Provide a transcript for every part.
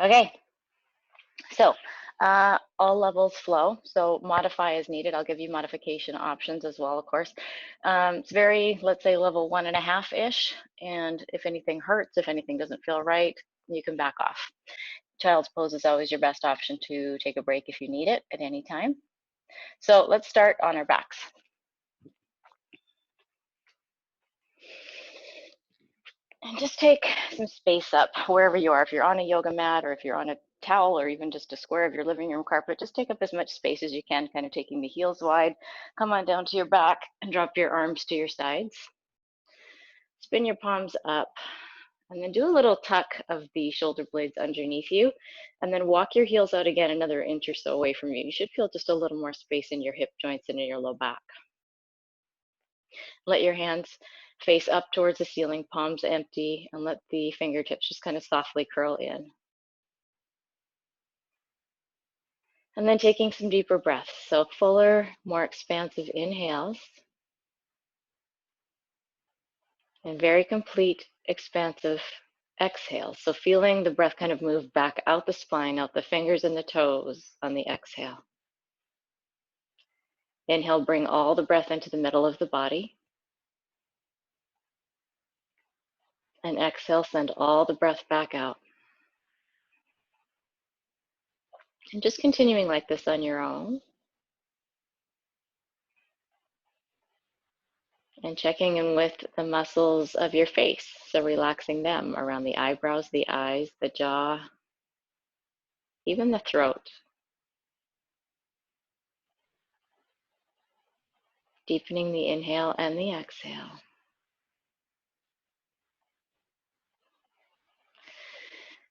Okay, so all levels flow, so modify as needed. I'll give you modification options as well, of course. It's very, let's say, level 1.5-ish, and if anything hurts, if anything doesn't feel right, you can back off. Child's pose is always your best option to take a break if you need it at any time. So let's start on our backs. And just take some space up wherever you are. If you're on a yoga mat or if you're on a towel or even just a square of your living room carpet, just take up as much space as you can, kind of taking the heels wide. Come on down to your back and drop your arms to your sides. Spin your palms up and then do a little tuck of the shoulder blades underneath you, and then walk your heels out again another inch or so away from you. You should feel just a little more space in your hip joints and in your low back. Let your hands face up towards the ceiling, palms empty, and let the fingertips just kind of softly curl in. And then taking some deeper breaths. So fuller, more expansive inhales. And very complete, expansive exhales. So feeling the breath kind of move back out the spine, out the fingers and the toes on the exhale. Inhale, bring all the breath into the middle of the body. And exhale, send all the breath back out. And just continuing like this on your own. And checking in with the muscles of your face. So relaxing them around the eyebrows, the eyes, the jaw, even the throat. Deepening the inhale and the exhale.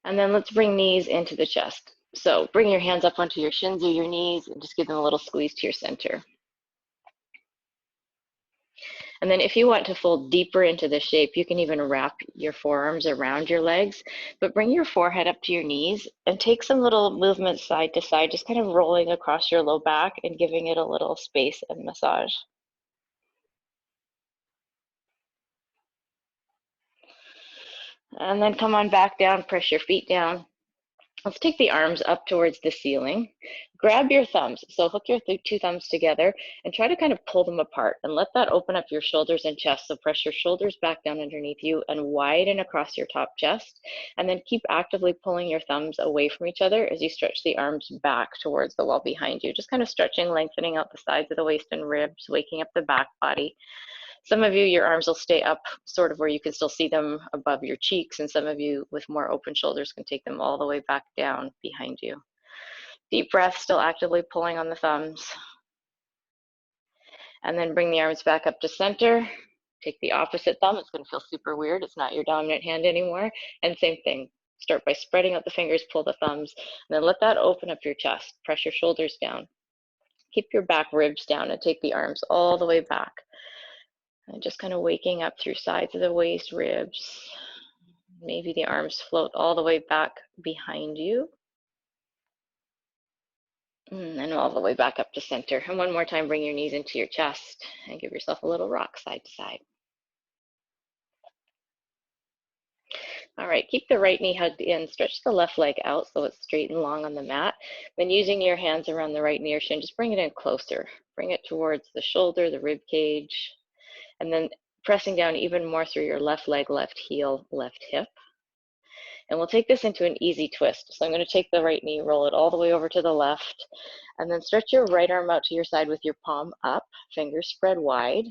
And then let's bring knees into the chest. So bring your hands up onto your shins or your knees and just give them a little squeeze to your center. And then if you want to fold deeper into the shape, you can even wrap your forearms around your legs, but bring your forehead up to your knees and take some little movements side to side, just kind of rolling across your low back and giving it a little space and massage. And then come on back down, press your feet down. Let's take the arms up towards the ceiling. Grab your thumbs. So hook your two thumbs together and try to kind of pull them apart and let that open up your shoulders and chest. So press your shoulders back down underneath you and widen across your top chest. And then keep actively pulling your thumbs away from each other as you stretch the arms back towards the wall behind you. Just kind of stretching, lengthening out the sides of the waist and ribs, waking up the back body. Some of you, your arms will stay up sort of where you can still see them above your cheeks, and some of you with more open shoulders can take them all the way back down behind you. Deep breath, still actively pulling on the thumbs. And then bring the arms back up to center. Take the opposite thumb. It's going to feel super weird. It's not your dominant hand anymore. And same thing. Start by spreading out the fingers, pull the thumbs, and then let that open up your chest. Press your shoulders down. Keep your back ribs down and take the arms all the way back. And just kind of waking up through sides of the waist, ribs. Maybe the arms float all the way back behind you. And all the way back up to center. And one more time, bring your knees into your chest and give yourself a little rock side to side. All right, keep the right knee hugged in. Stretch the left leg out so it's straight and long on the mat. Then using your hands around the right knee or shin, just bring it in closer. Bring it towards the shoulder, the rib cage. And then pressing down even more through your left leg, left heel, left hip. And we'll take this into an easy twist. So I'm going to take the right knee, roll it all the way over to the left, and then stretch your right arm out to your side with your palm up, fingers spread wide.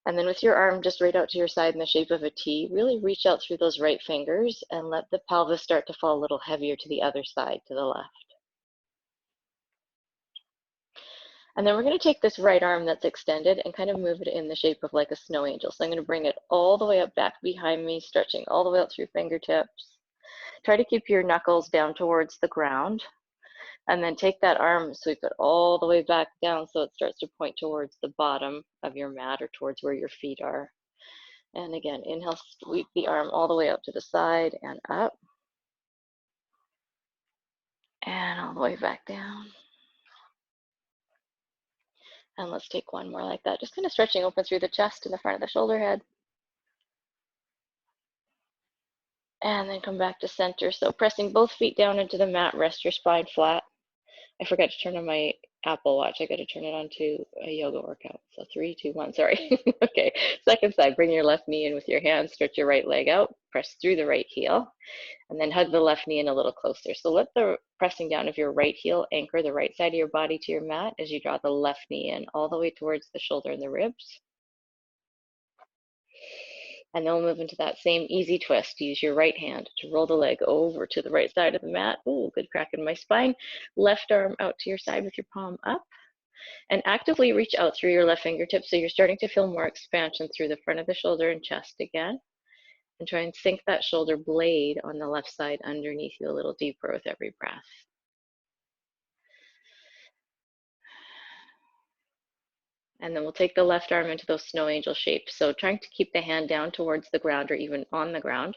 And then with your arm just right out to your side in the shape of a T, really reach out through those right fingers and let the pelvis start to fall a little heavier to the other side, to the left. And then we're going to take this right arm that's extended and kind of move it in the shape of like a snow angel. So I'm going to bring it all the way up back behind me, stretching all the way out through fingertips. Try to keep your knuckles down towards the ground. And then take that arm, sweep it all the way back down so it starts to point towards the bottom of your mat or towards where your feet are. And again, inhale, sweep the arm all the way out to the side and up. And all the way back down. And let's take one more like that. Just kind of stretching open through the chest and the front of the shoulder head. And then come back to center. So pressing both feet down into the mat, rest your spine flat. I forgot to turn on my Apple Watch. I got to turn it on to a yoga workout. So 3, 2, 1, sorry. Okay, second side, bring your left knee in with your hands, stretch your right leg out, press through the right heel, and then hug the left knee in a little closer. So let the pressing down of your right heel anchor the right side of your body to your mat as you draw the left knee in all the way towards the shoulder and the ribs. And then we'll move into that same easy twist. Use your right hand to roll the leg over to the right side of the mat. Ooh, good crack in my spine. Left arm out to your side with your palm up. And actively reach out through your left fingertips so you're starting to feel more expansion through the front of the shoulder and chest again. And try and sink that shoulder blade on the left side underneath you a little deeper with every breath. And then we'll take the left arm into those snow angel shapes. So trying to keep the hand down towards the ground or even on the ground.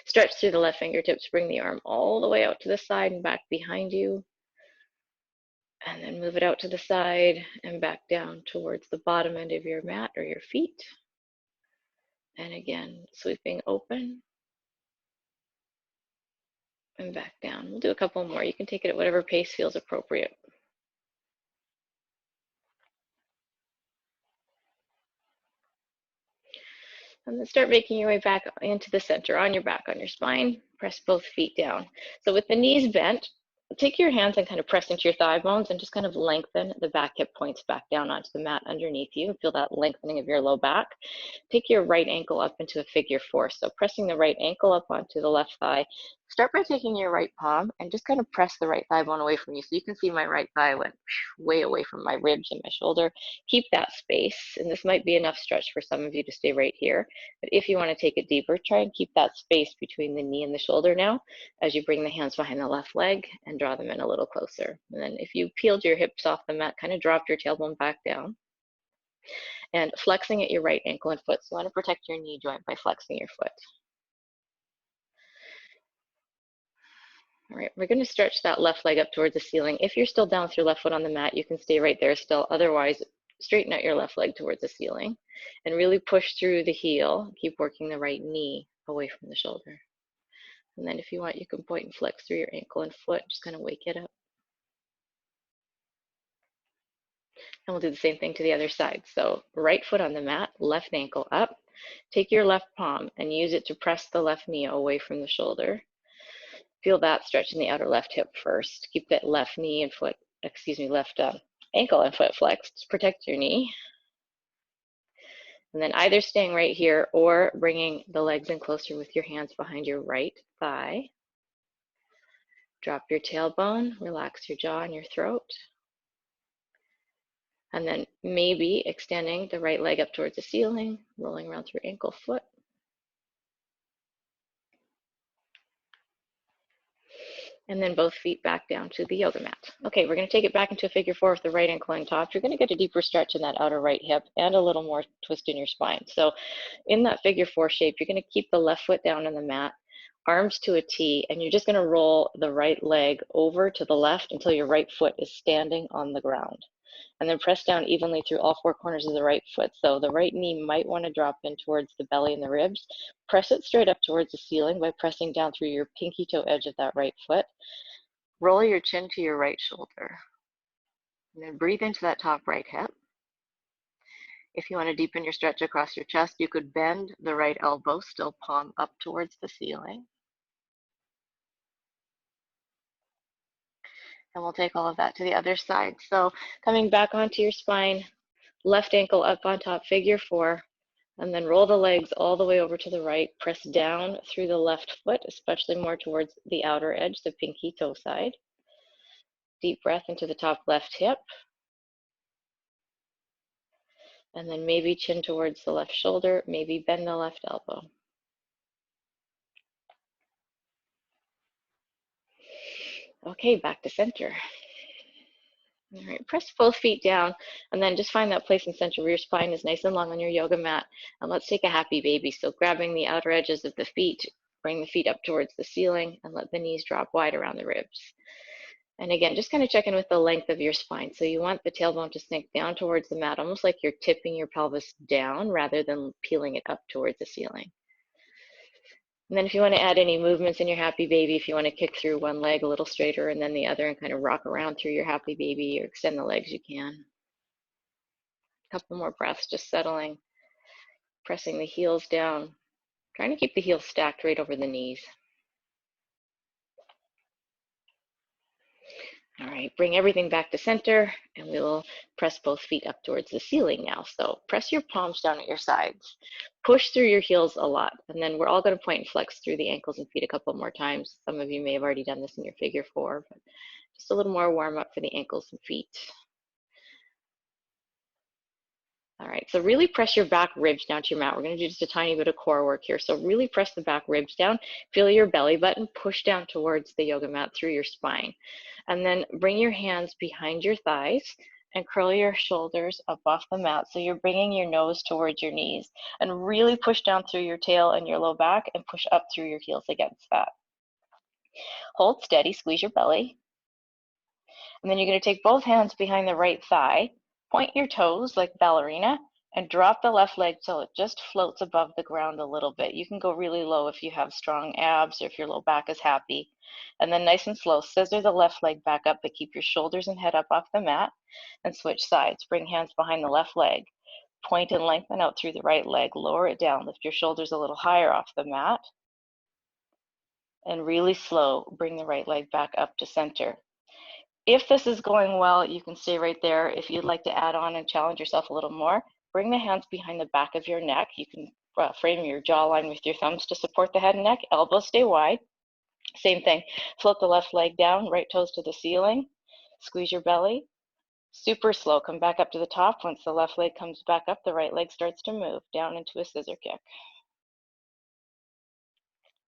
Stretch through the left fingertips, bring the arm all the way out to the side and back behind you. And then move it out to the side and back down towards the bottom end of your mat or your feet. And again, sweeping open and back down. We'll do a couple more. You can take it at whatever pace feels appropriate. And then start making your way back into the center, on your back, on your spine. Press both feet down. So with the knees bent, take your hands and kind of press into your thigh bones and just kind of lengthen the back hip points back down onto the mat underneath you. Feel that lengthening of your low back. Take your right ankle up into a figure 4. So pressing the right ankle up onto the left thigh. Start by taking your right palm and just kind of press the right thigh bone away from you. So you can see my right thigh went way away from my ribs and my shoulder. Keep that space. And this might be enough stretch for some of you to stay right here. But if you want to take it deeper, try and keep that space between the knee and the shoulder now as you bring the hands behind the left leg and draw them in a little closer. And then if you peeled your hips off the mat, kind of dropped your tailbone back down and flexing at your right ankle and foot. So you want to protect your knee joint by flexing your foot. All right, we're going to stretch that left leg up towards the ceiling. If you're still down with your left foot on the mat, you can stay right there still. Otherwise, straighten out your left leg towards the ceiling and really push through the heel. Keep working the right knee away from the shoulder. And then if you want, you can point and flex through your ankle and foot, just kind of wake it up. And we'll do the same thing to the other side. So right foot on the mat, left ankle up. Take your left palm and use it to press the left knee away from the shoulder. Feel that stretch in the outer left hip first. Keep that left knee and foot, left ankle and foot flexed. Protect your knee. And then either staying right here or bringing the legs in closer with your hands behind your right thigh. Drop your tailbone, relax your jaw and your throat. And then maybe extending the right leg up towards the ceiling, rolling around through ankle, foot. And then both feet back down to the yoga mat. Okay, we're going to take it back into a figure 4 with the right ankle on top. You're going to get a deeper stretch in that outer right hip and a little more twist in your spine. So in that figure 4 shape, you're going to keep the left foot down on the mat, arms to a T, and you're just going to roll the right leg over to the left until your right foot is standing on the ground. And then press down evenly through all 4 corners of the right foot. So the right knee might want to drop in towards the belly and the ribs. Press it straight up towards the ceiling by pressing down through your pinky toe edge of that right foot. Roll your chin to your right shoulder. And then breathe into that top right hip. If you want to deepen your stretch across your chest, you could bend the right elbow, still palm up towards the ceiling. And we'll take all of that to the other side. So coming back onto your spine, left ankle up on top, figure 4, and then roll the legs all the way over to the right. Press down through the left foot, especially more towards the outer edge, the pinky toe side. Deep breath into the top left hip. And then maybe chin towards the left shoulder, maybe bend the left elbow. Okay, back to center. All right, press both feet down and then just find that place in center where your spine is nice and long on your yoga mat. And let's take a happy baby. So grabbing the outer edges of the feet, bring the feet up towards the ceiling and let the knees drop wide around the ribs. And again, just kind of check in with the length of your spine. So you want the tailbone to sink down towards the mat, almost like you're tipping your pelvis down rather than peeling it up towards the ceiling. And then if you want to add any movements in your happy baby, if you want to kick through one leg a little straighter and then the other and kind of rock around through your happy baby or extend the legs, you can. A couple more breaths, just settling, pressing the heels down, trying to keep the heels stacked right over the knees. All right, bring everything back to center and we'll press both feet up towards the ceiling now. So press your palms down at your sides. Push through your heels a lot. And then we're all going to point and flex through the ankles and feet a couple more times. Some of you may have already done this in your figure 4, but just a little more warm up for the ankles and feet. All right, so really press your back ribs down to your mat. We're going to do just a tiny bit of core work here. So really press the back ribs down, feel your belly button, push down towards the yoga mat through your spine. And then bring your hands behind your thighs and curl your shoulders up off the mat. So you're bringing your nose towards your knees and really push down through your tail and your low back and push up through your heels against that. Hold steady, squeeze your belly. And then you're going to take both hands behind the right thigh, point your toes like ballerina, and drop the left leg till it just floats above the ground a little bit. You can go really low if you have strong abs or if your low back is happy. And then nice and slow, scissor the left leg back up, but keep your shoulders and head up off the mat, and switch sides. Bring hands behind the left leg. Point and lengthen out through the right leg. Lower it down. Lift your shoulders a little higher off the mat. And really slow, bring the right leg back up to center. If this is going well, you can stay right there. If you'd like to add on and challenge yourself a little more, bring the hands behind the back of your neck. You can frame your jawline with your thumbs to support the head and neck. Elbows stay wide. Same thing. Float the left leg down, right toes to the ceiling. Squeeze your belly. Super slow. Come back up to the top. Once the left leg comes back up, the right leg starts to move down into a scissor kick.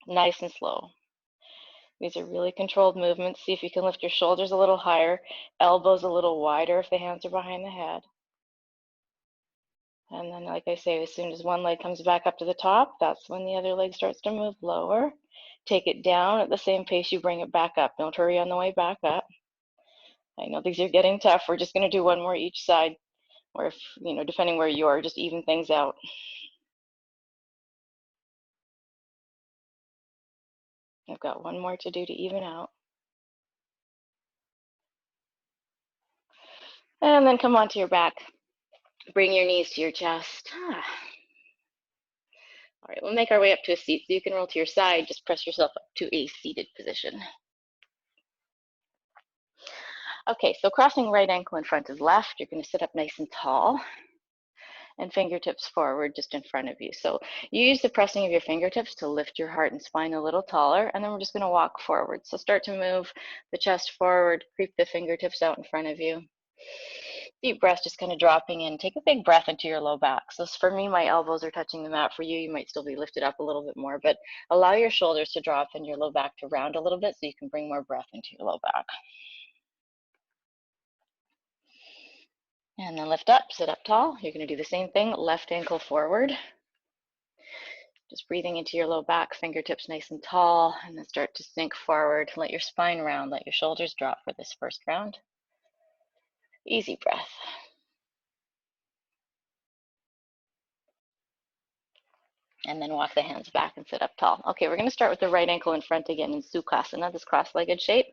Nice and slow. These are really controlled movements. See if you can lift your shoulders a little higher, elbows a little wider if the hands are behind the head. And then, like I say, as soon as one leg comes back up to the top, that's when the other leg starts to move lower. Take it down at the same pace you bring it back up. Don't hurry on the way back up. I know these are getting tough. We're just going to do one more each side, or if, depending where you are, just even things out. I've got one more to do to even out. And then come onto your back. Bring your knees to your chest. All right, we'll make our way up to a seat. So you can roll to your side, just press yourself up to a seated position. Okay, so crossing right ankle in front of left, you're gonna sit up nice and tall and fingertips forward just in front of you. So you use the pressing of your fingertips to lift your heart and spine a little taller, and then we're just gonna walk forward. So start to move the chest forward, creep the fingertips out in front of you. Deep breath, just kind of dropping in. Take a big breath into your low back. So for me, my elbows are touching the mat. For you, you might still be lifted up a little bit more, but allow your shoulders to drop and your low back to round a little bit so you can bring more breath into your low back. And then lift up, sit up tall. You're going to do the same thing, left ankle forward. Just breathing into your low back, fingertips nice and tall, and then start to sink forward. Let your spine round, let your shoulders drop for this first round. Easy breath. And then walk the hands back and sit up tall. Okay, we're going to start with the right ankle in front again in Sukhasana, this cross-legged shape.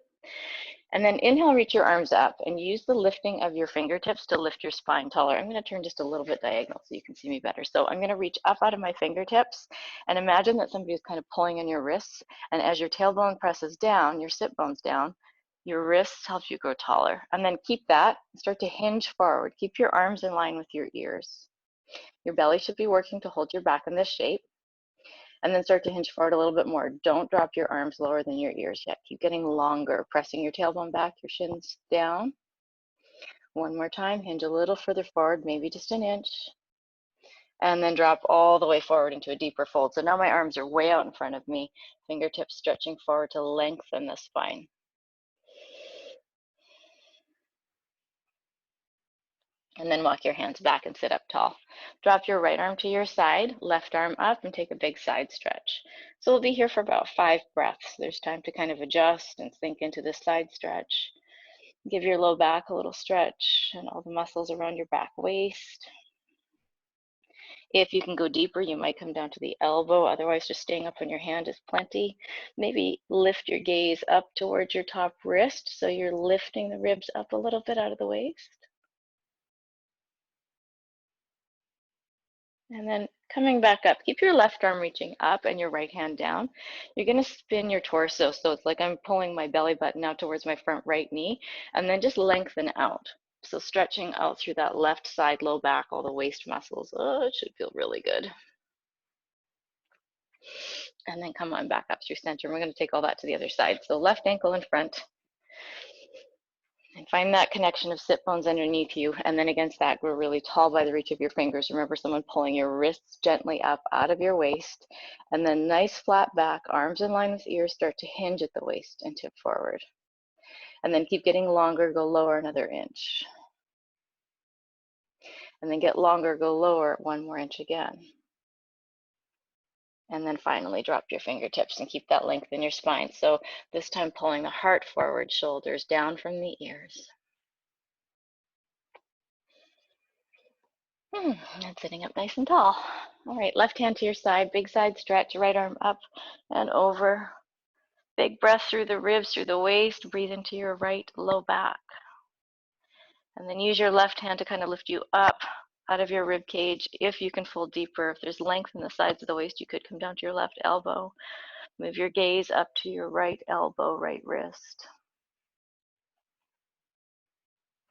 And then inhale, reach your arms up and use the lifting of your fingertips to lift your spine taller. I'm going to turn just a little bit diagonal so you can see me better. So I'm going to reach up out of my fingertips and imagine that somebody is kind of pulling on your wrists. And as your tailbone presses down, your sit bone's down, your wrists help you grow taller. And then keep that, start to hinge forward. Keep your arms in line with your ears. Your belly should be working to hold your back in this shape. And then start to hinge forward a little bit more. Don't drop your arms lower than your ears yet. Keep getting longer, pressing your tailbone back, your shins down. One more time, hinge a little further forward, maybe just an inch. And then drop all the way forward into a deeper fold. So now my arms are way out in front of me, fingertips stretching forward to lengthen the spine. And then walk your hands back and sit up tall. Drop your right arm to your side, left arm up, and take a big side stretch. So we'll be here for about 5 breaths. There's time to kind of adjust and sink into this side stretch. Give your low back a little stretch and all the muscles around your back waist. If you can go deeper, you might come down to the elbow. Otherwise, just staying up on your hand is plenty. Maybe lift your gaze up towards your top wrist, so you're lifting the ribs up a little bit out of the waist. And then coming back up, keep your left arm reaching up and your right hand down. You're going to spin your torso, so it's like I'm pulling my belly button out towards my front right knee, and then just lengthen out. So stretching out through that left side, low back, all the waist muscles. Oh, it should feel really good. And then come on back up through center. We're going to take all that to the other side. So left ankle in front. And find that connection of sit bones underneath you. And then against that, grow really tall by the reach of your fingers. Remember someone pulling your wrists gently up out of your waist. And then nice flat back, arms in line with ears, start to hinge at the waist and tip forward. And then keep getting longer, go lower another inch. And then get longer, go lower 1 more inch again. And then finally drop your fingertips and keep that length in your spine. So this time pulling the heart forward, shoulders down from the ears. And sitting up nice and tall. All right, left hand to your side, big side stretch, right arm up and over. Big breath through the ribs, through the waist. Breathe into your right low back. And then use your left hand to kind of lift you up out of your rib cage. If you can fold deeper, if there's length in the sides of the waist, you could come down to your left elbow. Move your gaze up to your right elbow, right wrist.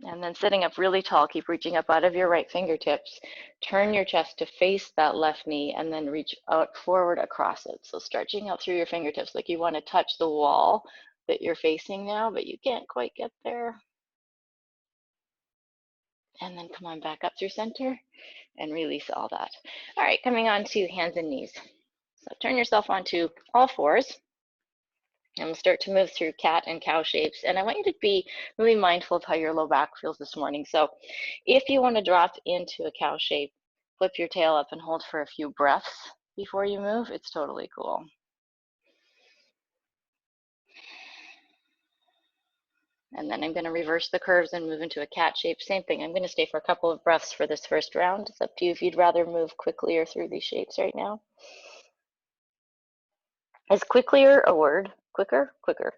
And then sitting up really tall, keep reaching up out of your right fingertips. Turn your chest to face that left knee and then reach out forward across it. So stretching out through your fingertips like you want to touch the wall that you're facing now, but you can't quite get there. And then come on back up through center and release all that. All right, coming on to hands and knees. So turn yourself onto all fours. And we'll start to move through cat and cow shapes. And I want you to be really mindful of how your low back feels this morning. So if you want to drop into a cow shape, flip your tail up and hold for a few breaths before you move. It's totally cool. And then I'm going to reverse the curves and move into a cat shape. Same thing. I'm going to stay for a couple of breaths for this first round. It's up to you if you'd rather move quickly or through these shapes right now. Is quicklier a word? Quicker? Quicker.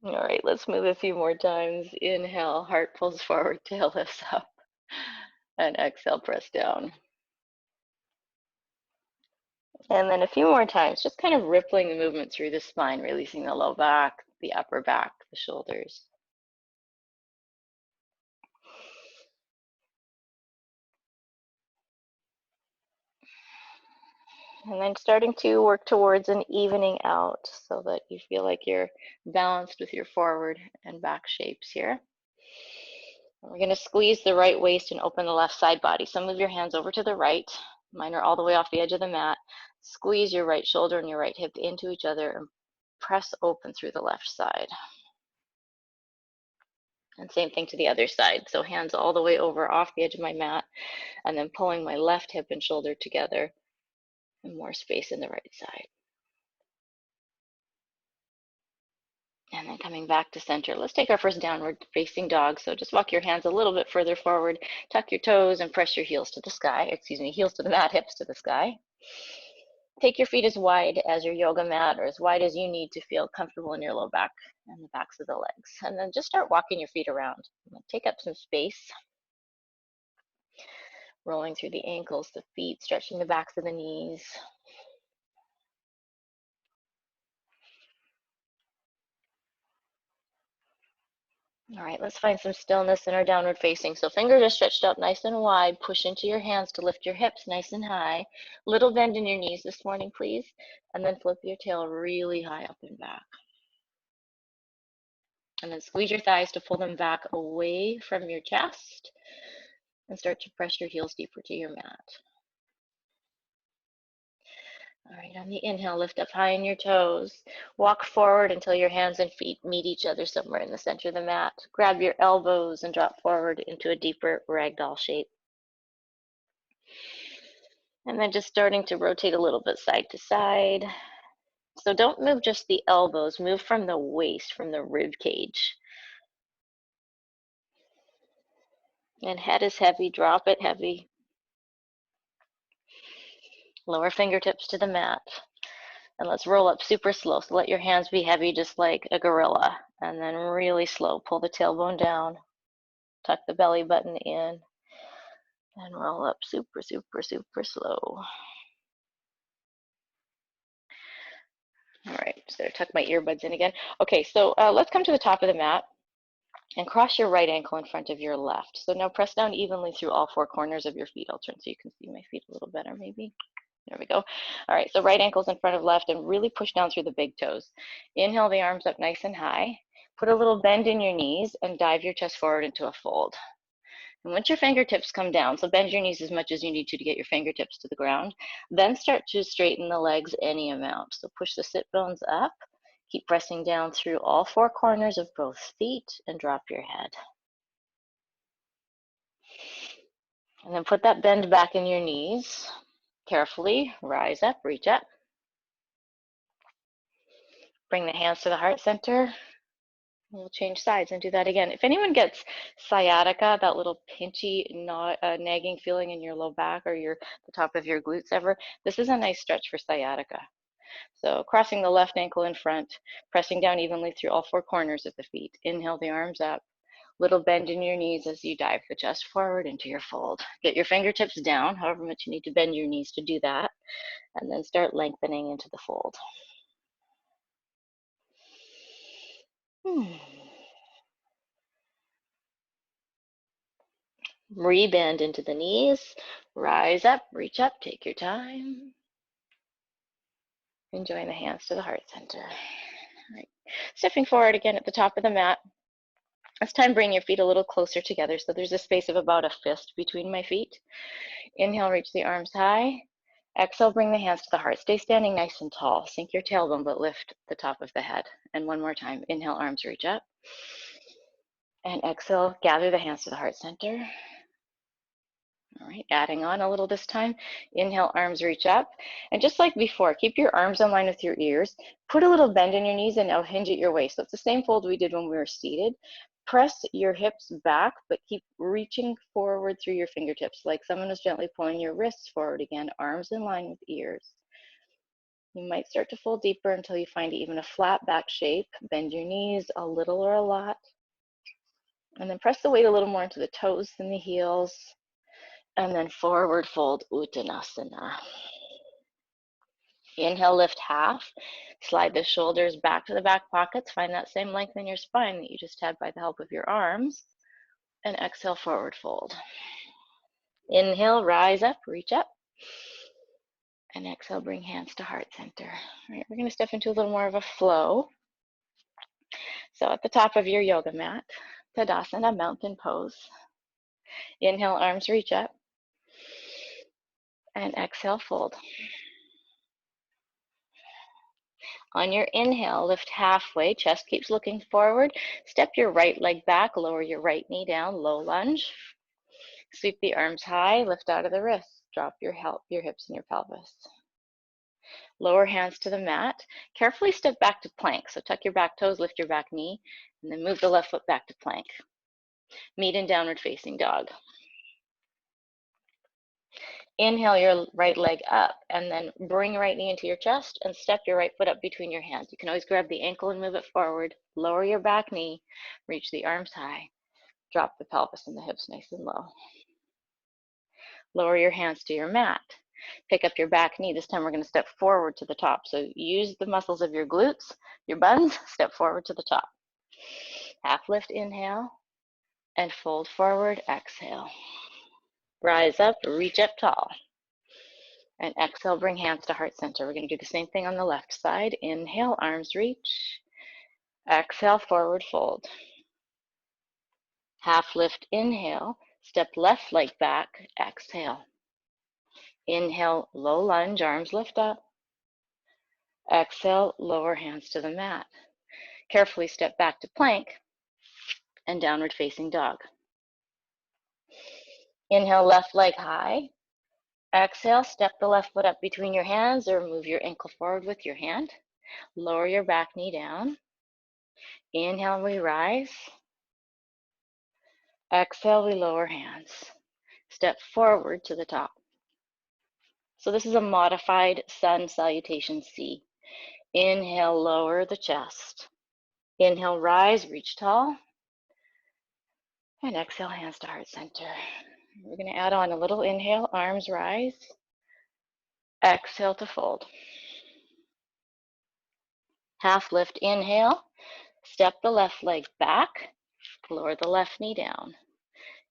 All right, let's move a few more times. Inhale, heart pulls forward, tail lifts up. And exhale, press down. And then a few more times, just kind of rippling the movement through the spine, releasing the low back, the upper back, the shoulders. And then starting to work towards an evening out so that you feel like you're balanced with your forward and back shapes here. And we're going to squeeze the right waist and open the left side body. So move your hands over to the right. Mine are all the way off the edge of the mat. Squeeze your right shoulder and your right hip into each other and press open through the left side. And same thing to the other side. So hands all the way over off the edge of my mat and then pulling my left hip and shoulder together and more space in the right side. And then coming back to center. Let's take our first downward facing dog. So just walk your hands a little bit further forward, tuck your toes and press your heels to the sky. Excuse me, heels to the mat, hips to the sky. Take your feet as wide as your yoga mat or as wide as you need to feel comfortable in your low back and the backs of the legs. And then just start walking your feet around. Take up some space. Rolling through the ankles, the feet, stretching the backs of the knees. All right, let's find some stillness in our downward facing. So fingers are stretched out nice and wide. Push into your hands to lift your hips nice and high. Little bend in your knees this morning, please. And then flip your tail really high up and back. And then squeeze your thighs to pull them back away from your chest. And start to press your heels deeper to your mat. All right, on the inhale, lift up high in your toes. Walk forward until your hands and feet meet each other somewhere in the center of the mat. Grab your elbows and drop forward into a deeper ragdoll shape. And then just starting to rotate a little bit side to side. So don't move just the elbows, move from the waist, from the rib cage. And head is heavy, drop it heavy. Lower fingertips to the mat. And let's roll up super slow. So let your hands be heavy just like a gorilla. And then really slow, pull the tailbone down, tuck the belly button in, and roll up super, super, super slow. All right, so tuck my earbuds in again. Okay, so let's come to the top of the mat and cross your right ankle in front of your left. So now press down evenly through all four corners of your feet. I'll turn so you can see my feet a little better maybe. There we go. All right, so right ankle's in front of left and really push down through the big toes. Inhale the arms up nice and high. Put a little bend in your knees and dive your chest forward into a fold. And once your fingertips come down, so bend your knees as much as you need to get your fingertips to the ground, then start to straighten the legs any amount. So push the sit bones up, keep pressing down through all four corners of both feet and drop your head. And then put that bend back in your knees. Carefully rise up, reach up. Bring the hands to the heart center. We'll change sides and do that again. If anyone gets sciatica, that little pinchy, nagging feeling in your low back or the top of your glutes ever, this is a nice stretch for sciatica. So crossing the left ankle in front, pressing down evenly through all four corners of the feet. Inhale the arms up. Little bend in your knees as you dive the chest forward into your fold. Get your fingertips down, however much you need to bend your knees to do that, and then start lengthening into the fold. Rebend into the knees, rise up, reach up, take your time. And join the hands to the heart center. All right. Stepping forward again at the top of the mat. This time bring your feet a little closer together so there's a space of about a fist between my feet. Inhale, reach the arms high. Exhale, bring the hands to the heart. Stay standing nice and tall. Sink your tailbone, but lift the top of the head. And one more time. Inhale, arms reach up. And exhale, gather the hands to the heart center. All right, adding on a little this time. Inhale, arms reach up. And just like before, keep your arms in line with your ears. Put a little bend in your knees and now hinge at your waist. So it's the same fold we did when we were seated. Press your hips back, but keep reaching forward through your fingertips, like someone is gently pulling your wrists forward again, arms in line with ears. You might start to fold deeper until you find even a flat back shape. Bend your knees a little or a lot. And then press the weight a little more into the toes than the heels. And then forward fold, Uttanasana. Inhale, lift half. Slide the shoulders back to the back pockets. Find that same length in your spine that you just had by the help of your arms. And exhale, forward fold. Inhale, rise up, reach up. And exhale, bring hands to heart center. All right, we're going to step into a little more of a flow. So at the top of your yoga mat, Tadasana, mountain pose. Inhale, arms reach up. And exhale, fold. On your inhale, lift halfway, chest keeps looking forward. Step your right leg back, lower your right knee down, low lunge. Sweep the arms high, lift out of the wrists. Drop your hips and your pelvis. Lower hands to the mat. Carefully step back to plank. So tuck your back toes, lift your back knee, and then move the left foot back to plank. Meet in downward facing dog. Inhale your right leg up and then bring right knee into your chest and step your right foot up between your hands. You can always grab the ankle and move it forward. Lower your back knee, reach the arms high. Drop the pelvis and the hips nice and low. Lower your hands to your mat. Pick up your back knee. This time we're going to step forward to the top. So use the muscles of your glutes, your buns, step forward to the top. Half lift, inhale, and fold forward, exhale. Rise up, reach up tall. And exhale, bring hands to heart center. We're going to do the same thing on the left side. Inhale, arms reach. Exhale, forward fold. Half lift, inhale. Step left leg back, exhale. Inhale, low lunge, arms lift up. Exhale, lower hands to the mat. Carefully step back to plank and downward facing dog. Inhale, left leg high. Exhale, step the left foot up between your hands or move your ankle forward with your hand. Lower your back knee down. Inhale, we rise. Exhale, we lower hands. Step forward to the top. So this is a modified sun salutation C. Inhale, lower the chest. Inhale, rise, reach tall. And exhale, hands to heart center. We're going to add on a little inhale, arms rise. Exhale to fold. Half lift, inhale. Step the left leg back. Lower the left knee down.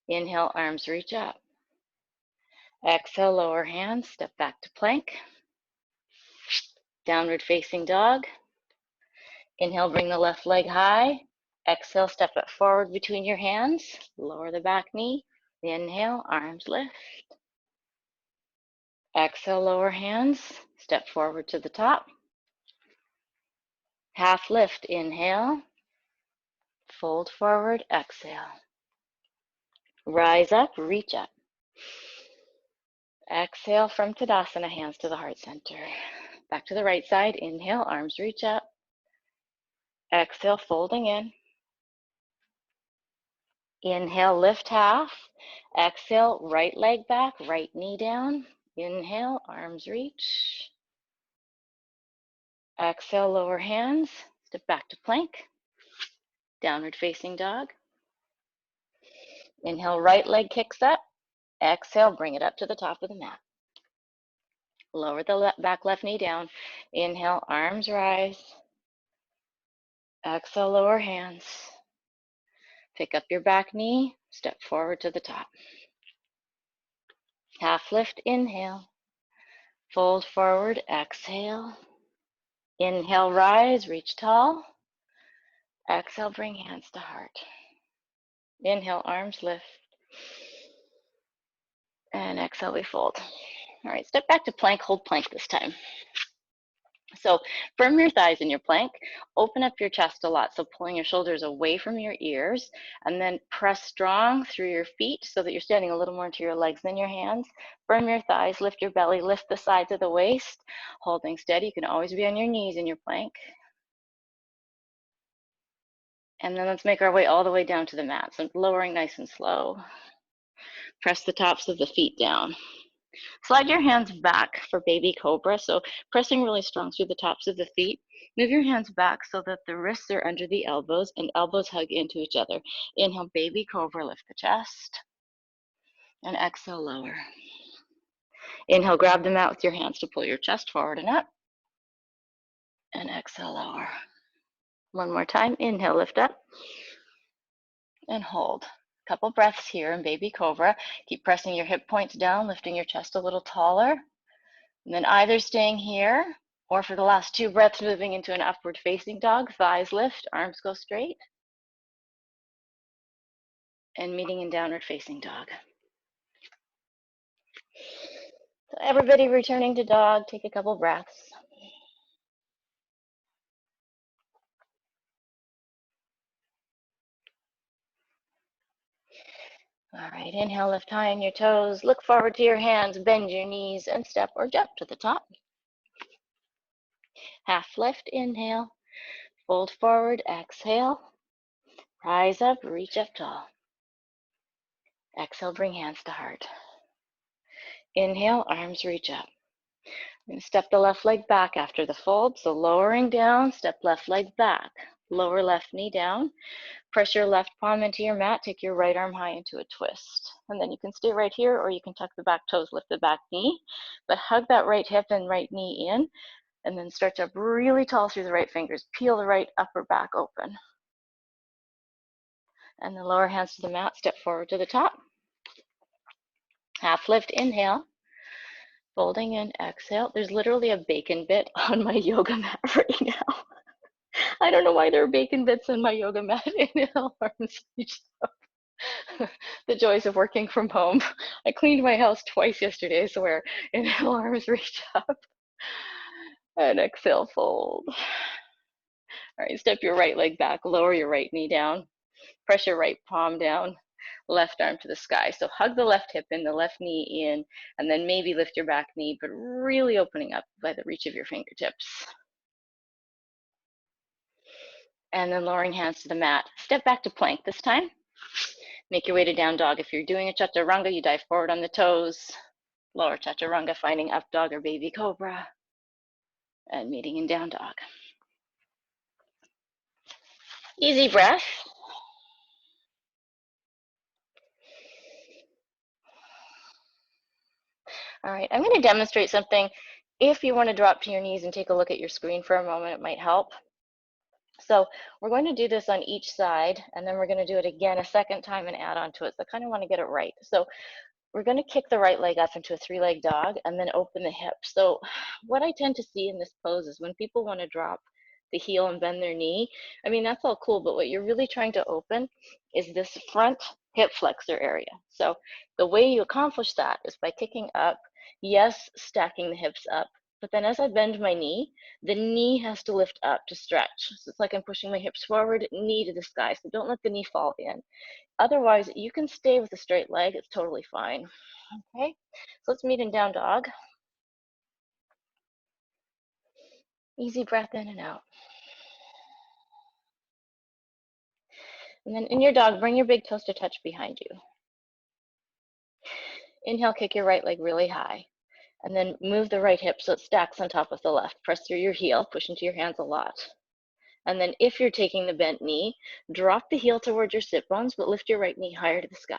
Inhale, arms reach up. Exhale, lower hands, step back to plank. Downward facing dog. Inhale, bring the left leg high. Exhale, step it forward between your hands. Lower the back knee. Inhale, arms lift. Exhale, lower hands. Step forward to the top. Half lift, inhale. Fold forward, exhale. Rise up, reach up. Exhale from Tadasana, hands to the heart center. Back to the right side, inhale, arms reach up. Exhale, folding in. Inhale, lift half. Exhale, right leg back, right knee down. Inhale, arms reach. Exhale, lower hands. Step back to plank. Downward facing dog. Inhale, right leg kicks up. Exhale, bring it up to the top of the mat. Lower the back left knee down. Inhale, arms rise. Exhale, lower hands. Pick up your back knee. Step forward to the top. Half lift, inhale. Fold forward, exhale. Inhale, rise, reach tall. Exhale, bring hands to heart. Inhale, arms lift. And exhale, we fold. All right, step back to plank, hold plank this time. So firm your thighs in your plank, open up your chest a lot, so pulling your shoulders away from your ears, and then press strong through your feet so that you're standing a little more into your legs than your hands. Firm your thighs, lift your belly, lift the sides of the waist, holding steady. You can always be on your knees in your plank. And then let's make our way all the way down to the mat. So lowering nice and slow. Press the tops of the feet down. Slide your hands back for baby cobra. So pressing really strong through the tops of the feet. Move your hands back so that the wrists are under the elbows and elbows hug into each other. Inhale, baby cobra, lift the chest. And exhale, lower. Inhale, grab the mat with your hands to pull your chest forward and up. And exhale, lower. One more time. Inhale, lift up. And hold. Couple breaths here in baby cobra. Keep pressing your hip points down, lifting your chest a little taller. And then either staying here or for the last 2 breaths, moving into an upward facing dog. Thighs lift, arms go straight. And meeting in downward facing dog. So everybody returning to dog, take a couple breaths. All right, inhale, lift high on your toes. Look forward to your hands, bend your knees, and step or jump to the top. Half lift, inhale. Fold forward, exhale. Rise up, reach up tall. Exhale, bring hands to heart. Inhale, arms reach up. We're going to step the left leg back after the fold. So lowering down, step left leg back. Lower left knee down. Press your left palm into your mat. Take your right arm high into a twist. And then you can stay right here, or you can tuck the back toes, lift the back knee. But hug that right hip and right knee in. And then stretch up really tall through the right fingers. Peel the right upper back open. And then lower hands to the mat. Step forward to the top. Half lift, inhale. Folding in, exhale. There's literally a bacon bit on my yoga mat right now. I don't know why there are bacon bits on my yoga mat. Inhale, arms reach up. The joys of working from home. I cleaned my house twice yesterday, I swear. Inhale, arms reach up. And exhale, fold. All right, step your right leg back, lower your right knee down. Press your right palm down, left arm to the sky. So hug the left hip in, the left knee in, and then maybe lift your back knee, but really opening up by the reach of your fingertips. And then lowering hands to the mat. Step back to plank this time. Make your way to down dog. If you're doing a chaturanga, you dive forward on the toes. Lower chaturanga, finding up dog or baby cobra, and meeting in down dog. Easy breath. All right, I'm going to demonstrate something. If you want to drop to your knees and take a look at your screen for a moment, it might help. So we're going to do this on each side, and then we're going to do it again a second time and add on to it. So I kind of want to get it right. So we're going to kick the right leg up into a three-leg dog and then open the hips. So what I tend to see in this pose is when people want to drop the heel and bend their knee, I mean, that's all cool, but what you're really trying to open is this front hip flexor area. So the way you accomplish that is by kicking up, yes, stacking the hips up, but then as I bend my knee, the knee has to lift up to stretch. So it's like I'm pushing my hips forward, knee to the sky. So don't let the knee fall in. Otherwise, you can stay with a straight leg. It's totally fine. Okay, so let's meet in down dog. Easy breath in and out. And then in your dog, bring your big toes to touch behind you. Inhale, kick your right leg really high. And then move the right hip so it stacks on top of the left. Press through your heel, push into your hands a lot. And then if you're taking the bent knee, drop the heel towards your sit bones, but lift your right knee higher to the sky.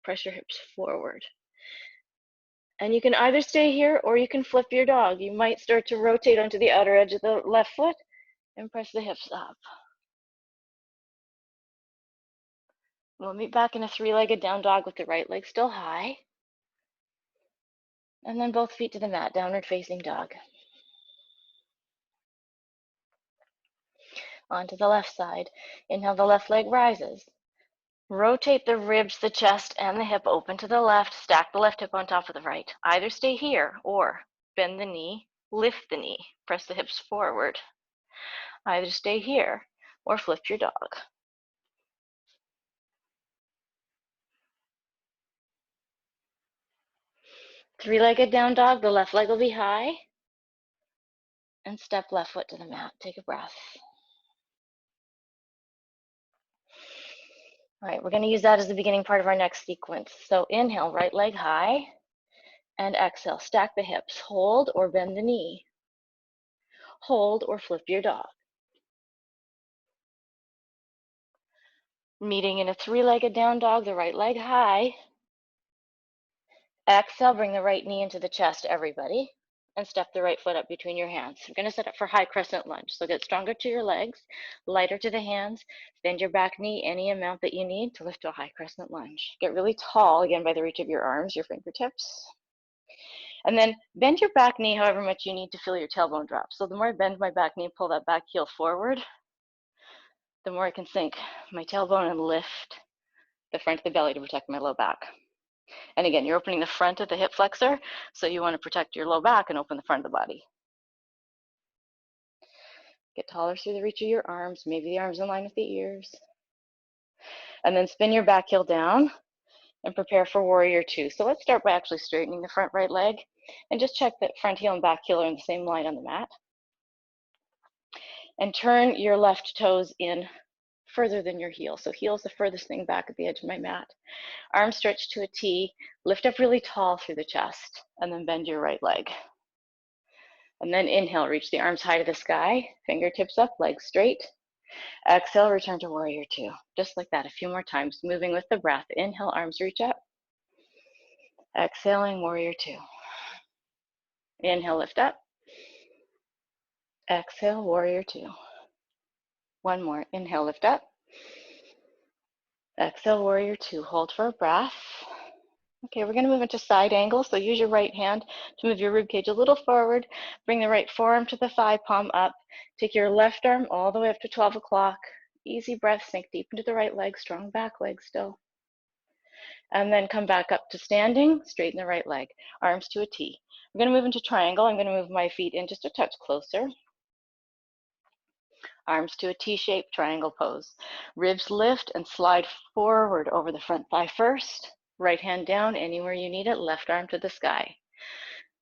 Press your hips forward. And you can either stay here or you can flip your dog. You might start to rotate onto the outer edge of the left foot and press the hips up. We'll meet back in a three-legged down dog with the right leg still high. And then both feet to the mat, downward facing dog. Onto the left side. Inhale, the left leg rises. Rotate the ribs, the chest, and the hip open to the left. Stack the left hip on top of the right. Either stay here or bend the knee, lift the knee, press the hips forward. Either stay here or flip your dog. Three-legged down dog, the left leg will be high. And step left foot to the mat. Take a breath. All right, we're going to use that as the beginning part of our next sequence. So inhale, right leg high, and exhale, stack the hips. Hold or bend the knee. Hold or flip your dog. Meeting in a three-legged down dog, the right leg high. Exhale, bring the right knee into the chest, everybody, and step the right foot up between your hands. We're going to set up for high crescent lunge. So get stronger to your legs, lighter to the hands, bend your back knee any amount that you need to lift to a high crescent lunge. Get really tall, again, by the reach of your arms, your fingertips. And then bend your back knee however much you need to feel your tailbone drop. So the more I bend my back knee and pull that back heel forward, the more I can sink my tailbone and lift the front of the belly to protect my low back. And again, you're opening the front of the hip flexor, so you want to protect your low back and open the front of the body. Get taller through the reach of your arms, maybe the arms in line with the ears. And then spin your back heel down and prepare for warrior two. So let's start by actually straightening the front right leg and just check that front heel and back heel are in the same line on the mat. And turn your left toes in further than your heel. So heel is the furthest thing back at the edge of my mat. Arms stretched to a T, lift up really tall through the chest, and then bend your right leg. And then inhale, reach the arms high to the sky, fingertips up, legs straight. Exhale, return to warrior two. Just like that, a few more times, moving with the breath. Inhale, arms reach up. Exhaling, warrior two. Inhale, lift up. Exhale, warrior two. One more. Inhale, lift up. Exhale, warrior two. Hold for a breath. Okay, we're going to move into side angle. So use your right hand to move your rib cage a little forward. Bring the right forearm to the thigh, palm up. Take your left arm all the way up to 12 o'clock. Easy breath, sink deep into the right leg, strong back leg still. And then come back up to standing, straighten the right leg, arms to a T. We're going to move into triangle. I'm going to move my feet in just a touch closer. Arms to a T-shaped triangle pose. Ribs lift and slide forward over the front thigh first. Right hand down anywhere you need it, left arm to the sky.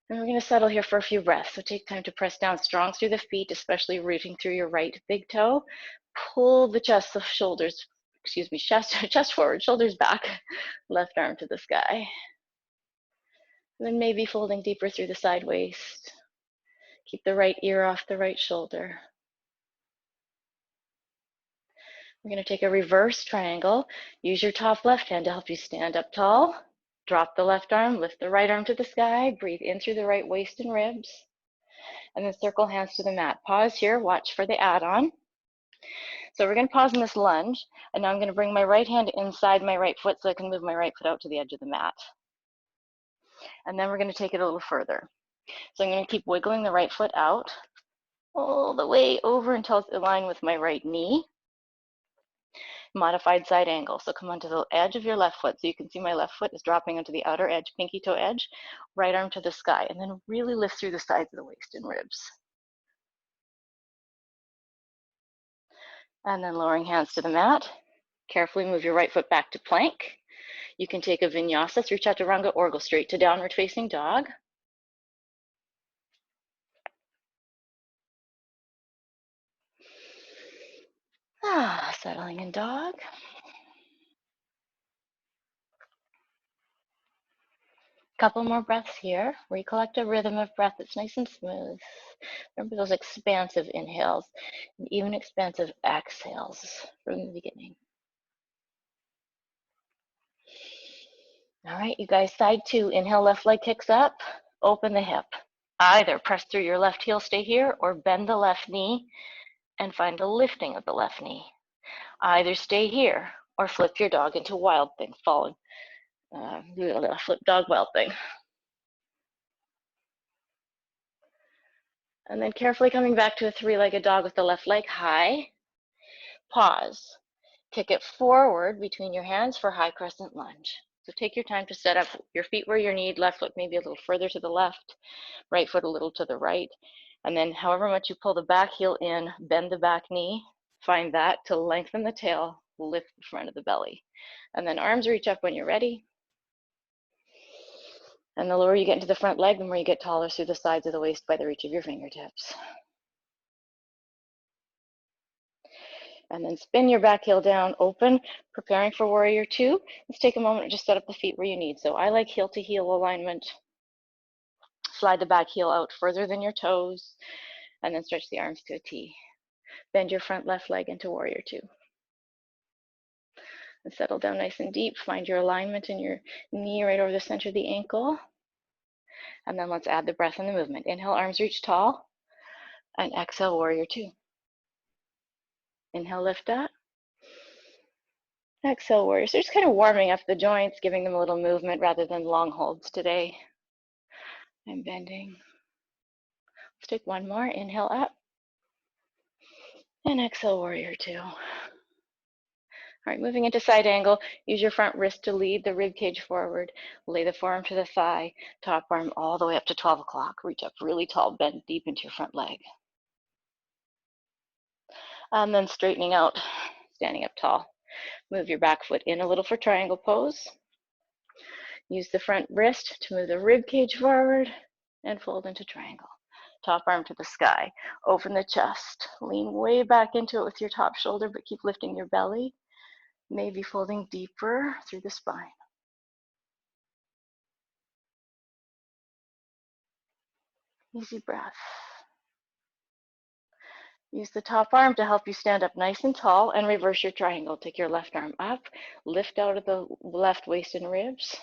And we're going to settle here for a few breaths. So take time to press down strong through the feet, especially rooting through your right big toe. Pull the chest, the shoulders, chest forward, shoulders back, left arm to the sky. And then maybe folding deeper through the side waist. Keep the right ear off the right shoulder. We're going to take a reverse triangle. Use your top left hand to help you stand up tall. Drop the left arm, lift the right arm to the sky, breathe in through the right waist and ribs, and then circle hands to the mat. Pause here, watch for the add-on. So we're going to pause in this lunge, and now I'm going to bring my right hand inside my right foot so I can move my right foot out to the edge of the mat. And then we're going to take it a little further. So I'm going to keep wiggling the right foot out all the way over until it's aligned with my right knee. Modified side angle. So come onto the edge of your left foot. So you can see my left foot is dropping onto the outer edge, pinky toe edge, right arm to the sky, and then really lift through the sides of the waist and ribs. And then lowering hands to the mat. Carefully move your right foot back to plank. You can take a vinyasa through chaturanga or go straight to downward facing dog. Settling in dog. Couple more breaths here. Recollect a rhythm of breath that's nice and smooth. Remember those expansive inhales and even expansive exhales from the beginning. All right, you guys, side two. Inhale, left leg kicks up, open the hip. Either press through your left heel, stay here, or bend the left knee and find a lifting of the left knee. Either stay here or flip your dog into wild thing, falling. Flip dog wild thing. And then carefully coming back to a three-legged dog with the left leg high. Pause. Kick it forward between your hands for high crescent lunge. So take your time to set up your feet where you need, left foot maybe a little further to the left, right foot a little to the right. And then however much you pull the back heel in, bend the back knee, find that to lengthen the tail, lift the front of the belly. And then arms reach up when you're ready. And the lower you get into the front leg, the more you get taller through the sides of the waist by the reach of your fingertips. And then spin your back heel down, open, preparing for warrior two. Let's take a moment and just set up the feet where you need. So I like heel to heel alignment. Slide the back heel out further than your toes, and then stretch the arms to a T. Bend your front left leg into warrior two. And settle down nice and deep. Find your alignment in your knee right over the center of the ankle. And then let's add the breath and the movement. Inhale, arms reach tall, and exhale, warrior two. Inhale, lift up. Exhale, warrior. So just kind of warming up the joints, giving them a little movement rather than long holds today. I'm bending. Let's take one more. Inhale up. And exhale, warrior two. All right, moving into side angle. Use your front wrist to lead the rib cage forward. Lay the forearm to the thigh. Top arm all the way up to 12 o'clock. Reach up really tall, bend deep into your front leg. And then straightening out, standing up tall. Move your back foot in a little for triangle pose. Use the front wrist to move the rib cage forward and fold into triangle. Top arm to the sky. Open the chest. Lean way back into it with your top shoulder, but keep lifting your belly. Maybe folding deeper through the spine. Easy breath. Use the top arm to help you stand up nice and tall and reverse your triangle. Take your left arm up, lift out of the left waist and ribs,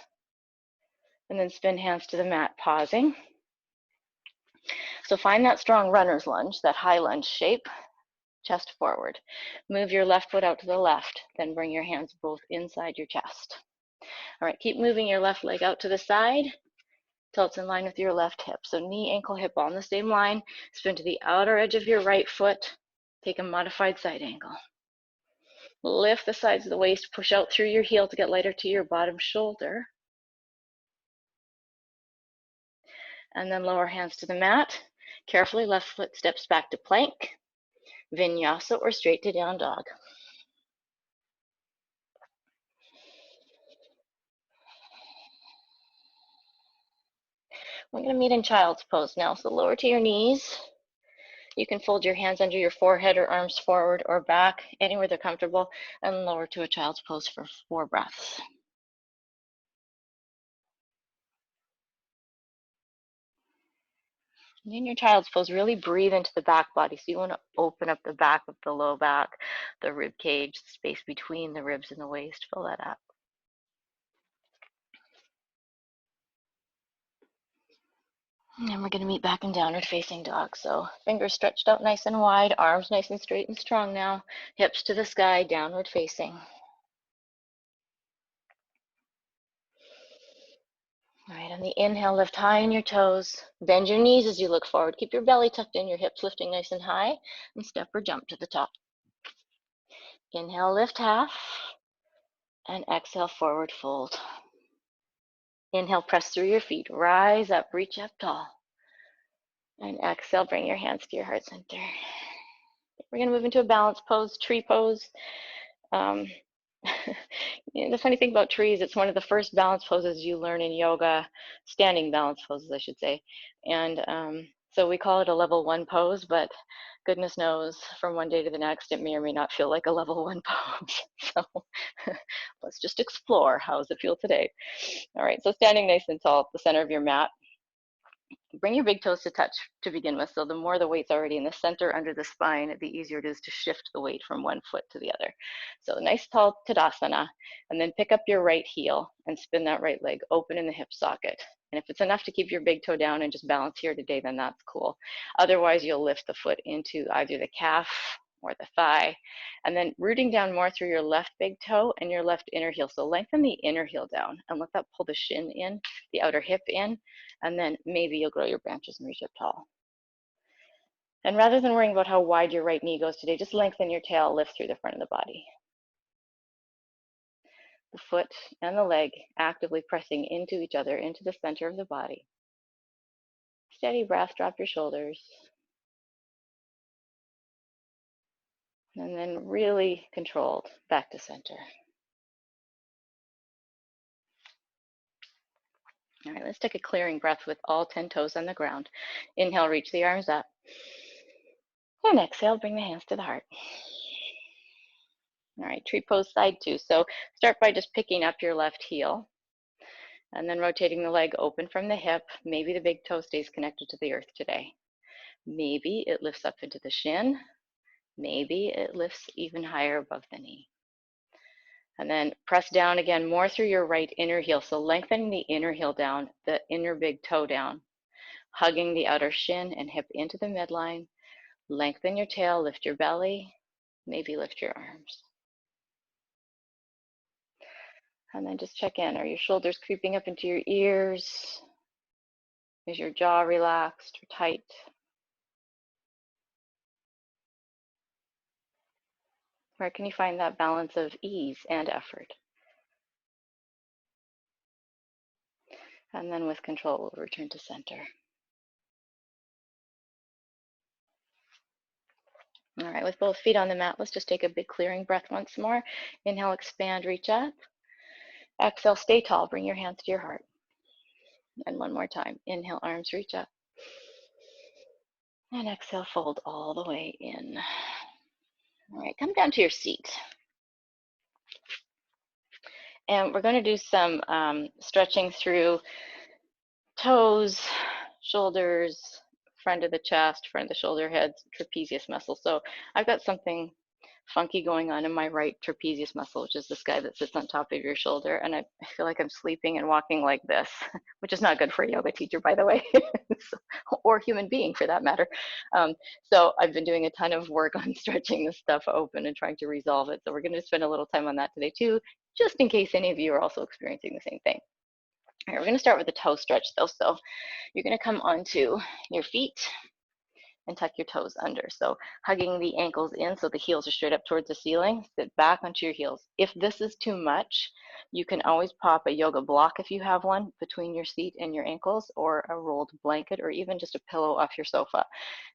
and then spin hands to the mat, pausing. So find that strong runner's lunge, that high lunge shape, chest forward. Move your left foot out to the left, then bring your hands both inside your chest. All right, keep moving your left leg out to the side till it's in line with your left hip. So knee, ankle, hip on the same line. Spin to the outer edge of your right foot. Take a modified side angle. Lift the sides of the waist, push out through your heel to get lighter to your bottom shoulder. And then lower hands to the mat. Carefully, left foot steps back to plank, vinyasa, or straight to down dog. We're going to meet in child's pose now. So lower to your knees. You can fold your hands under your forehead or arms forward or back, anywhere they're comfortable, and lower to a child's pose for 4 breaths. In your child's pose, really breathe into the back body. So you want to open up the back of the low back, the rib cage, the space between the ribs and the waist. Fill that up. And we're going to meet back in downward facing dog. So fingers stretched out nice and wide, arms nice and straight and strong now, hips to the sky, downward facing. All right, on the inhale, lift high in your toes. Bend your knees as you look forward. Keep your belly tucked in, your hips lifting nice and high, and step or jump to the top. Inhale, lift half, and exhale, forward fold. Inhale, press through your feet, rise up, reach up tall. And exhale, bring your hands to your heart center. We're going to move into a balance pose, tree pose. The funny thing about trees, it's one of the first balance poses you learn in yoga, standing balance poses, I should say. And so we call it a level 1 pose, but goodness knows from one day to the next, it may or may not feel like a level 1 pose. So let's just explore. How does it feel today? All right, so standing nice and tall at the center of your mat. Bring your big toes to touch to begin with. So the more the weight's already in the center under the spine, the easier it is to shift the weight from one foot to the other. So nice tall Tadasana, and then pick up your right heel and spin that right leg open in the hip socket. And if it's enough to keep your big toe down and just balance here today, then that's cool. Otherwise, you'll lift the foot into either the calf or the thigh, and then rooting down more through your left big toe and your left inner heel. So lengthen the inner heel down and let that pull the shin in, the outer hip in, and then maybe you'll grow your branches and reach up tall. And rather than worrying about how wide your right knee goes today, just lengthen your tail, lift through the front of the body. The foot and the leg actively pressing into each other, into the center of the body. Steady breath, drop your shoulders. And then really controlled, back to center. All right, let's take a clearing breath with all 10 toes on the ground. Inhale, reach the arms up. And exhale, bring the hands to the heart. All right, tree pose side 2. So start by just picking up your left heel and then rotating the leg open from the hip. Maybe the big toe stays connected to the earth today. Maybe it lifts up into the shin. Maybe it lifts even higher above the knee. And then press down again more through your right inner heel. So lengthening the inner heel down, the inner big toe down, hugging the outer shin and hip into the midline. Lengthen your tail, lift your belly, maybe lift your arms. And then just check in. Are your shoulders creeping up into your ears? Is your jaw relaxed or tight? Where can you find that balance of ease and effort? And then with control, we'll return to center. All right, with both feet on the mat, let's just take a big clearing breath once more. Inhale, expand, reach up. Exhale, stay tall, bring your hands to your heart. And one more time. Inhale, arms reach up. And exhale, fold all the way in. All right, come down to your seat. And we're going to do some stretching through toes, shoulders, front of the chest, front of the shoulder heads, trapezius muscle. So I've got something funky going on in my right trapezius muscle, which is this guy that sits on top of your shoulder. And I feel like I'm sleeping and walking like this, which is not good for a yoga teacher, by the way, or human being for that matter. So I've been doing a ton of work on stretching this stuff open and trying to resolve it. So we're going to spend a little time on that today too, just in case any of you are also experiencing the same thing. All right, we're going to start with a toe stretch though. So you're going to come onto your feet and tuck your toes under. So hugging the ankles in so the heels are straight up towards the ceiling. Sit back onto your heels. If this is too much, you can always pop a yoga block if you have one between your seat and your ankles, or a rolled blanket, or even just a pillow off your sofa,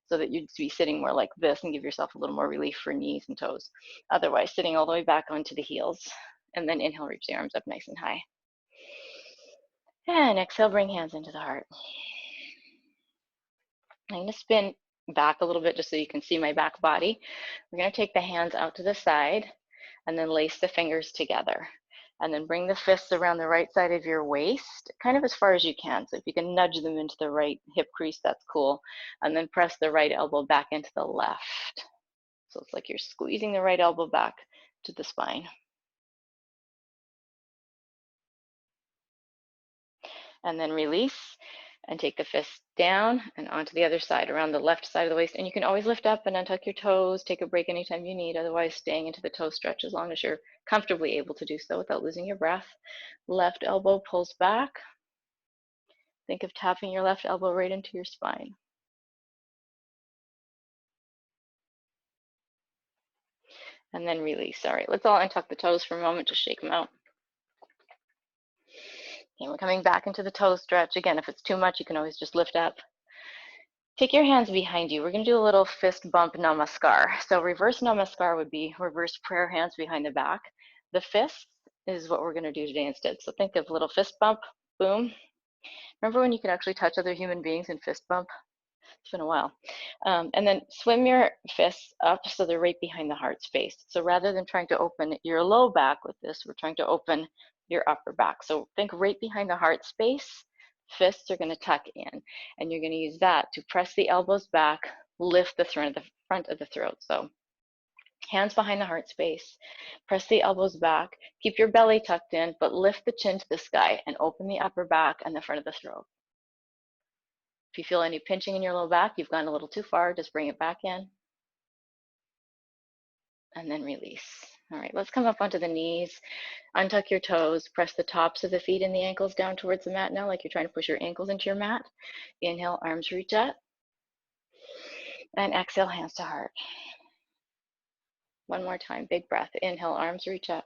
so that you'd be sitting more like this and give yourself a little more relief for knees and toes. Otherwise, sitting all the way back onto the heels, and then inhale, reach the arms up nice and high. And exhale, bring hands into the heart. I'm going to spin back a little bit just so you can see my back body. We're going to take the hands out to the side and then lace the fingers together. And then bring the fists around the right side of your waist, kind of as far as you can. So if you can nudge them into the right hip crease, that's cool. And then press the right elbow back into the left. So it's like you're squeezing the right elbow back to the spine. And then release and take the fist down and onto the other side, around the left side of the waist. And you can always lift up and untuck your toes, take a break anytime you need, otherwise staying into the toe stretch as long as you're comfortably able to do so without losing your breath. Left elbow pulls back. Think of tapping your left elbow right into your spine. And then release. All right, let's all untuck the toes for a moment, just shake them out. Okay, we're coming back into the toe stretch. Again, if it's too much, you can always just lift up. Take your hands behind you. We're going to do a little fist bump namaskar. So reverse namaskar would be reverse prayer hands behind the back. The fist is what we're going to do today instead. So think of little fist bump, boom. Remember when you could actually touch other human beings and fist bump? It's been a while. And then swim your fists up so they're right behind the heart space. So rather than trying to open your low back with this, we're trying to open your upper back. So think right behind the heart space. Fists are going to tuck in, and you're going to use that to press the elbows back, lift the front of the throat. So hands behind the heart space, press the elbows back, keep your belly tucked in, but lift the chin to the sky and open the upper back and the front of the throat. If you feel any pinching in your low back, you've gone a little too far, just bring it back in. And then release. All right, let's come up onto the knees. Untuck your toes, press the tops of the feet and the ankles down towards the mat now, like you're trying to push your ankles into your mat. Inhale, arms reach up. And exhale, hands to heart. One more time, big breath. Inhale, arms reach up.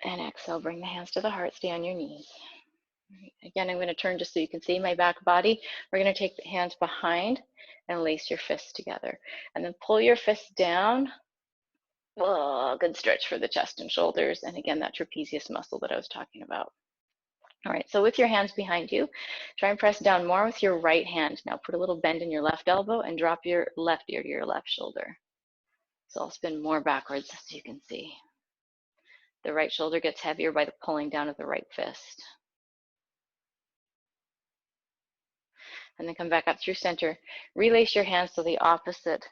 And exhale, bring the hands to the heart, stay on your knees. Again, I'm going to turn just so you can see my back body. We're going to take the hands behind and lace your fists together. And then pull your fists down. Oh, good stretch for the chest and shoulders. And again, that trapezius muscle that I was talking about. All right, so with your hands behind you, try and press down more with your right hand. Now put a little bend in your left elbow and drop your left ear to your left shoulder. So I'll spin more backwards so you can see. The right shoulder gets heavier by the pulling down of the right fist. And then come back up through center. Relace your hands to the opposite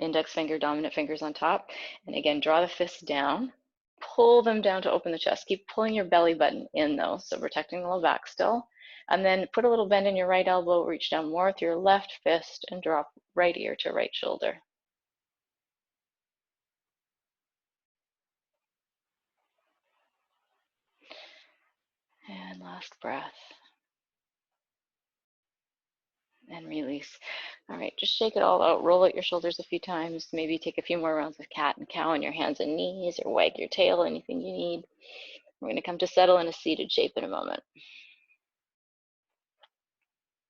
index finger, dominant fingers on top. And again, draw the fists down. Pull them down to open the chest. Keep pulling your belly button in though, so protecting the low back still. And then put a little bend in your right elbow, reach down more with your left fist and drop right ear to right shoulder. And last breath. And release. All right, just shake it all out. Roll out your shoulders a few times. Maybe take a few more rounds of cat and cow on your hands and knees, or wag your tail, anything you need. We're going to come to settle in a seated shape in a moment.